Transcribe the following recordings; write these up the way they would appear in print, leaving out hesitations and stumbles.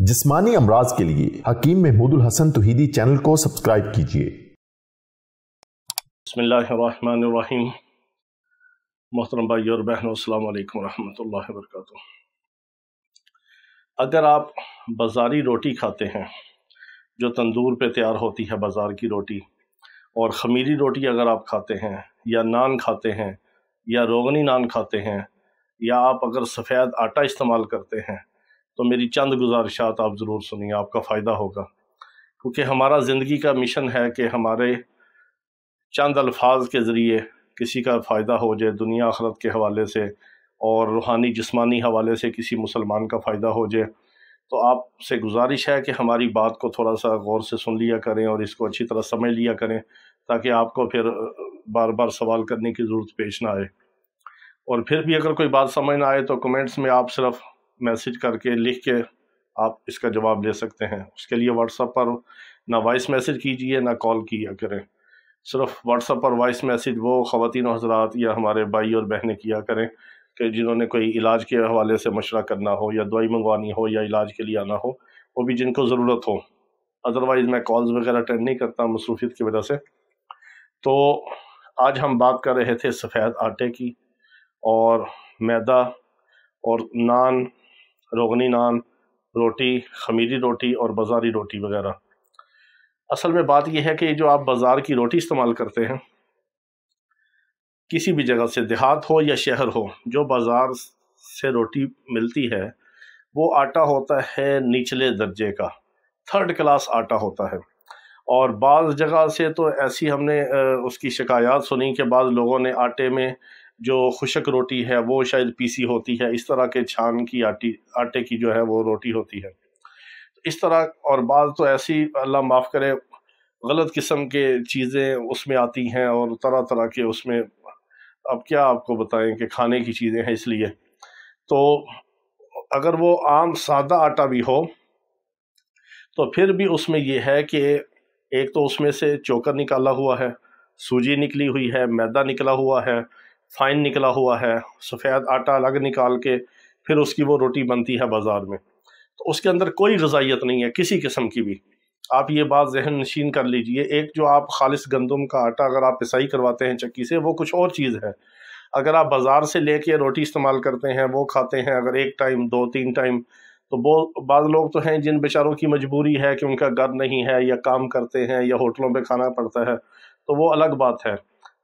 जिस्मानी अमराज के लिए हकीम महमूदुल हसन तौहीदी चैनल को सब्सक्राइब कीजिए। बिस्मिल्लाहिर्रहमानिर्रहीम। मोहतरम भाई और बहनों, अस्सलाम वालेकुम रहमतुल्लाहि व बरकातुहू। अगर आप बाज़ारी रोटी खाते हैं जो तंदूर पे तैयार होती है, बाज़ार की रोटी, और ख़मीरी रोटी अगर आप खाते हैं या नान खाते हैं या रोगनी नान खाते हैं या आप अगर सफ़ेद आटा इस्तेमाल करते हैं तो मेरी चंद गुजारिशात आप ज़रूर सुनिए, आपका फ़ायदा होगा। क्योंकि हमारा ज़िंदगी का मिशन है कि हमारे चंद अल्फाज के ज़रिए किसी का फ़ायदा हो जाए, दुनिया आखिरत के हवाले से और रूहानी जिस्मानी हवाले से किसी मुसलमान का फ़ायदा हो जाए। तो आपसे गुजारिश है कि हमारी बात को थोड़ा सा गौर से सुन लिया करें और इसको अच्छी तरह समझ लिया करें, ताकि आपको फिर बार बार सवाल करने की ज़रूरत पेश ना आए। और फिर भी अगर कोई बात समझ ना आए तो कमेंट्स में आप सिर्फ मैसेज करके लिख के आप इसका जवाब ले सकते हैं। उसके लिए व्हाट्सएप पर ना वॉइस मैसेज कीजिए ना कॉल किया करें। सिर्फ व्हाट्सएप पर वॉइस मैसेज वो ख़वातीन हज़रात या हमारे भाई और बहनें किया करें कि जिन्होंने कोई इलाज के हवाले से मशवरा करना हो या दवाई मंगवानी हो या इलाज के लिए आना हो, वो भी जिनको ज़रूरत हो। अदरवाइज़ मैं कॉल्स वगैरह अटेंड नहीं करता मसरूफियत की वजह से। तो आज हम बात कर रहे थे सफ़ेद आटे की और मैदा और नान, रोगनी नान, रोटी, ख़मीरी रोटी और बाज़ारी रोटी वगैरह। असल में बात यह है कि जो आप बाज़ार की रोटी इस्तेमाल करते हैं, किसी भी जगह से, देहात हो या शहर हो, जो बाज़ार से रोटी मिलती है वो आटा होता है निचले दर्जे का, थर्ड क्लास आटा होता है। और बाज़ जगह से तो ऐसी हमने उसकी शिकायत सुनी कि बाज़ लोगों ने आटे में जो खुशक रोटी है वो शायद पीसी होती है, इस तरह के छान की आटे की जो है वो रोटी होती है इस तरह। और बाज़ तो ऐसी, अल्लाह माफ़ करे, गलत किस्म के चीज़ें उसमें आती हैं और तरह तरह के उसमें, अब क्या आपको बताएं कि खाने की चीज़ें हैं। इसलिए तो अगर वो आम सादा आटा भी हो तो फिर भी उसमें ये है कि एक तो उसमें से चोकर निकाला हुआ है, सूजी निकली हुई है, मैदा निकला हुआ है, फाइन निकला हुआ है, सफ़ेद आटा अलग निकाल के फिर उसकी वो रोटी बनती है बाज़ार में। तो उसके अंदर कोई रज़ायत नहीं है किसी किस्म की भी। आप ये बात ज़हन नशीन कर लीजिए। एक जो आप खालिस गंदम का आटा अगर आप पिसाई करवाते हैं चक्की से, वो कुछ और चीज़ है। अगर आप बाज़ार से लेके रोटी इस्तेमाल करते हैं, वो खाते हैं अगर एक टाइम, दो तीन टाइम, तो वो बाज़ लोग तो हैं जिन बेचारों की मजबूरी है कि उनका घर नहीं है या काम करते हैं या होटलों पे खाना पड़ता है, तो वो अलग बात है।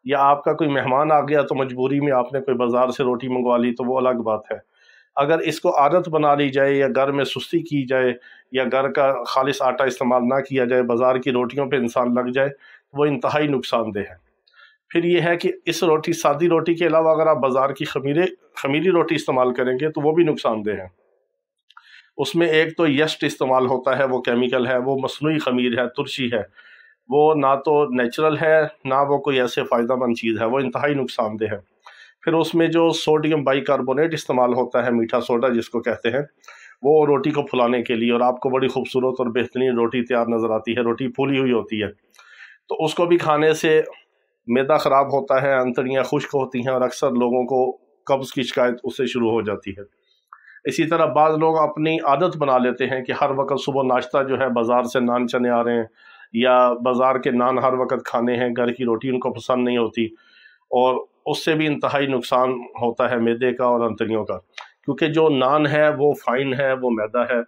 या आपका कोई मेहमान आ गया तो मजबूरी में आपने कोई बाज़ार से रोटी मंगवा ली, तो वो अलग बात है। अगर इसको आदत बना ली जाए या घर में सुस्ती की जाए या घर का खालिस आटा इस्तेमाल ना किया जाए, बाज़ार की रोटियों पे इंसान लग जाए, तो वो इंतहाई नुकसानदेह है। फिर ये है कि इस रोटी, सादी रोटी के अलावा अगर आप बाज़ार की ख़मीरी रोटी इस्तेमाल करेंगे तो वो भी नुकसानदेह है। उसमें एक तो यस्ट इस्तेमाल होता है, वो केमिकल है, वो मसनूई ख़मीर है, तुरशी है, वो ना तो नेचुरल है ना वो कोई ऐसे फ़ायदेमंद चीज़ है, वो इंतहाई नुकसानदेह है। फिर उसमें जो सोडियम बाइकार्बोनेट इस्तेमाल होता है, मीठा सोडा जिसको कहते हैं, वो रोटी को फुलाने के लिए, और आपको बड़ी खूबसूरत और बेहतरीन रोटी तैयार नज़र आती है, रोटी फूली हुई होती है। तो उसको भी खाने से मैदा ख़राब होता है, अंतड़ियाँ खुश्क होती हैं और अक्सर लोगों को कब्ज़ की शिकायत उससे शुरू हो जाती है। इसी तरह बाज़ लोग अपनी आदत बना लेते हैं कि हर वक्त सुबह नाश्ता जो है बाज़ार से नान चने आ रहे हैं या बाज़ार के नान हर वक्त खाने हैं, घर की रोटी उनको पसंद नहीं होती, और उससे भी इंतहाई नुकसान होता है मैदे का और अंतड़ियों का। क्योंकि जो नान है वो फाइन है, वो मैदा है,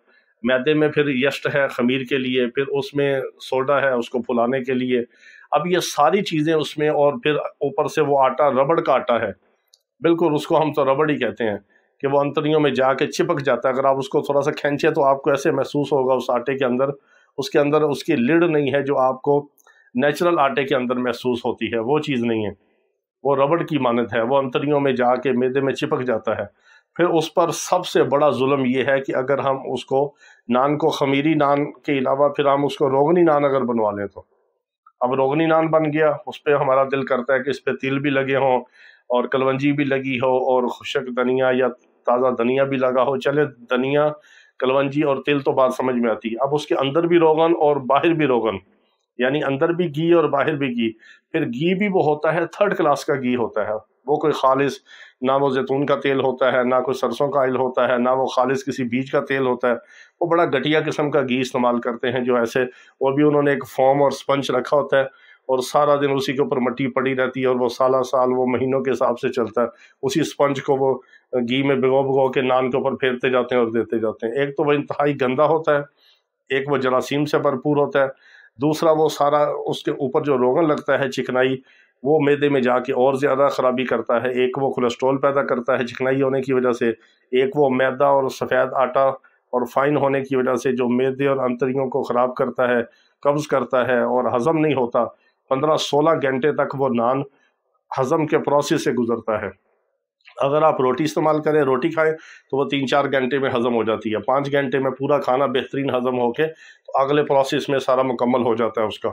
मैदे में फिर यस्ट है ख़मीर के लिए, फिर उसमें सोडा है उसको फुलाने के लिए। अब ये सारी चीज़ें उसमें, और फिर ऊपर से वो आटा रबड़ का आटा है, बिल्कुल उसको हम तो रबड़ ही कहते हैं कि वो अंतड़ियों में जाके चिपक जाता है। अगर आप उसको थोड़ा सा खींचे तो आपको ऐसे महसूस होगा उस आटे के अंदर, उसके अंदर उसकी लिड नहीं है जो आपको नेचुरल आटे के अंदर महसूस होती है, वो चीज़ नहीं है, वो रबड़ की मानद है, वो अंतड़ियों में जाके मैदे में चिपक जाता है। फिर उस पर सबसे बड़ा जुल्म ये है कि अगर हम उसको, नान को ख़मीरी नान के अलावा फिर हम उसको रोगनी नान अगर बनवा लें, तो अब रोगनी नान बन गया, उस पर हमारा दिल करता है कि इस पर तिल भी लगे हों और कलवंजी भी लगी हो और खुशक धनिया या ताज़ा धनिया भी लगा हो। चले, धनिया, कलवंजी और तिल तो बात समझ में आती है, अब उसके अंदर भी रोगन और बाहर भी रोगन, यानी अंदर भी घी और बाहर भी घी। फिर घी भी वो होता है, थर्ड क्लास का घी होता है, وہ کوئی خالص نہ وہ زیتون کا تیل ہوتا ہے، نہ کوئی سرسوں کا آئل ہوتا ہے، نہ وہ خالص کسی بیج کا تیل ہوتا ہے، وہ بڑا گھٹیا قسم کا گھی استعمال کرتے ہیں جو ایسے، اور بھی انہوں نے ایک فوم اور سپنج رکھا ہوتا ہے اور سارا دن اسی کے اوپر مٹی پڑی رہتی ہے اور وہ سالہ سال وہ مہینوں کے حساب سے چلتا ہے، اسی سپنج کو وہ گھی میں بھگو کے نان کے اوپر پھیرتے جاتے ہیں اور دیتے جاتے ہیں۔ ایک تو وہ انتہائی گندا ہوتا ہے، ایک وہ جراثیم سے بھرپور ہوتا ہے، دوسرا وہ سارا اس کے اوپر جو روغن لگتا ہے چکنائی، وہ معدے میں جا کے اور زیادہ خرابی کرتا ہے۔ ایک وہ کولیسٹرول پیدا کرتا ہے چکنائی ہونے کی وجہ سے، ایک وہ میدا اور سفید آٹا اور فائن ہونے کی وجہ سے جو معدے اور انتڑیوں کو خراب کرتا ہے، قبض کرتا ہے اور ہضم نہیں ہوتا۔ 15-16 گھنٹے تک وہ نان ہضم کے پروسیس سے گزرتا ہے۔ اگر آپ روٹی استعمال کریں، روٹی کھائیں تو وہ 3-4 گھنٹے میں ہضم ہو جاتی ہے، 5 گھنٹے میں پورا کھانا بہترین ہضم ہو کے تو اگلے پروسیس میں سارا مکمل ہو جاتا ہے اس کا۔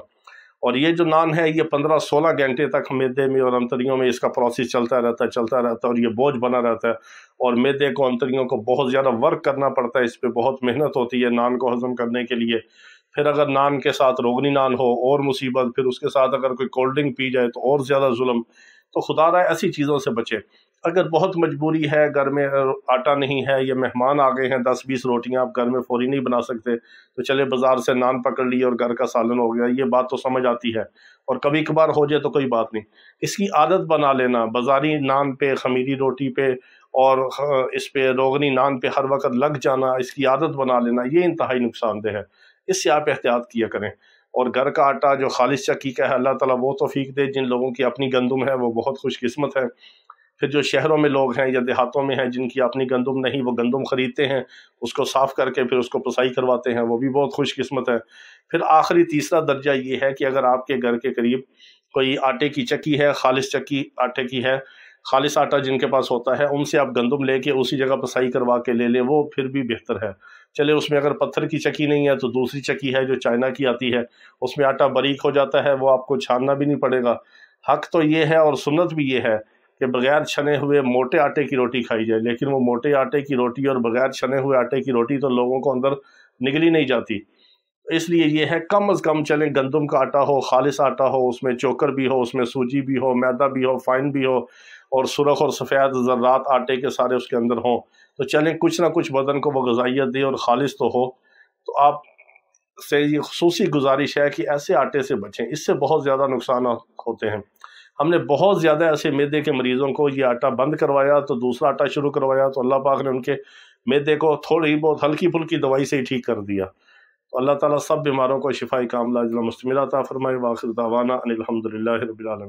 اور یہ جو نان ہے یہ 15-16 گھنٹے تک معدے میں اور انتڑیوں میں اس کا پروسیس چلتا رہتا ہے اور یہ بوجھ بنا رہتا ہے، اور معدے کو انتڑیوں کو بہت زیادہ ورک کرنا پڑتا ہے، اس پہ بہت محنت ہوتی ہے نان کو ہضم کرنے کے لیے۔ پھر اگر نان کے ساتھ روغنی نان ہو اور مصیبت، پھر اس کے ساتھ اگر کوئی کولڈ ڈرنک پی جائے تو اور زیادہ ظلم۔ تو خدا رہا ایسی چیزوں سے بچے۔ اگر بہت مجبوری ہے، گھر میں آٹا نہیں ہے یا مہمان آ گئے ہیں، 10-20 روٹیاں آپ گھر میں فوری نہیں بنا سکتے، تو چلے بازار سے نان پکڑ لی اور گھر کا سالن ہو گیا، یہ بات تو سمجھ آتی ہے، اور کبھی کبھار ہو جائے تو کوئی بات نہیں۔ اس کی عادت بنا لینا، بازاری نان پہ، خمیری روٹی پہ اور اس پہ روغنی نان پہ ہر وقت لگ جانا، اس کی عادت بنا لینا، یہ انتہائی نقصان دہ ہے۔ اس سے آپ احتیاط کیا کریں۔ اور گھر کا آٹا جو خالص چکی کا ہے، اللہ تعالیٰ وہ توفیق دے جن لوگوں کی اپنی گندم ہے، وہ بہت خوش قسمت ہے۔ پھر جو شہروں میں لوگ ہیں یا دیہاتوں میں ہیں جن کی اپنی گندم نہیں، وہ گندم خریدتے ہیں، اس کو صاف کر کے پھر اس کو پسائی کرواتے ہیں، وہ بھی بہت خوش قسمت ہے۔ پھر آخری تیسرا درجہ یہ ہے کہ اگر آپ کے گھر کے قریب کوئی آٹے کی چکی ہے، خالص چکی آٹے کی ہے، خالص آٹا جن کے پاس ہوتا ہے، ان سے آپ گندم لے کے اسی جگہ پسائی کروا کے لے لیں، وہ پھر بھی بہتر ہے۔ چلے اس میں اگر پتھر کی چکی نہیں ہے تو دوسری چکی ہے جو چائنا کی آتی ہے، اس میں آٹا باریک ہو جاتا ہے، وہ آپ کو چھاننا بھی نہیں پڑے گا۔ حق تو یہ ہے اور سنت بھی یہ ہے کہ بغیر چھنے ہوئے موٹے آٹے کی روٹی کھائی جائے، لیکن وہ موٹے آٹے کی روٹی اور بغیر چھنے ہوئے آٹے کی روٹی تو لوگوں کو اندر نگلی نہیں جاتی۔ اس لیے یہ ہے کم از کم چلیں گندم کا آٹا ہو، خالص آٹا ہو، اس میں چوکر بھی ہو، اس میں سوجی بھی ہو، میدا بھی ہو، فائن بھی ہو، اور سرخ اور سفید ذرات آٹے کے سارے اس کے اندر ہوں، تو چلیں کچھ نہ کچھ بدن کو وہ غذائیت دے اور خالص تو ہو۔ تو آپ سے یہ خصوصی گزارش ہے کہ ایسے آٹے سے بچیں، اس سے بہت زیادہ نقصانات ہوتے ہیں۔ ہم نے بہت زیادہ ایسے معدے کے مریضوں کو یہ آٹا بند کروایا تو دوسرا آٹا شروع کروایا، تو اللہ پاک نے ان کے معدے کو تھوڑی بہت ہلکی پھلکی دوائی سے ہی ٹھیک کر دیا۔ تو اللہ تعالیٰ سب بیماروں کو شفاء کاملہ عاجلہ مستمرہ عطا فرمائے۔ وآخر دعوانا ان الحمد للہ رب العالمین۔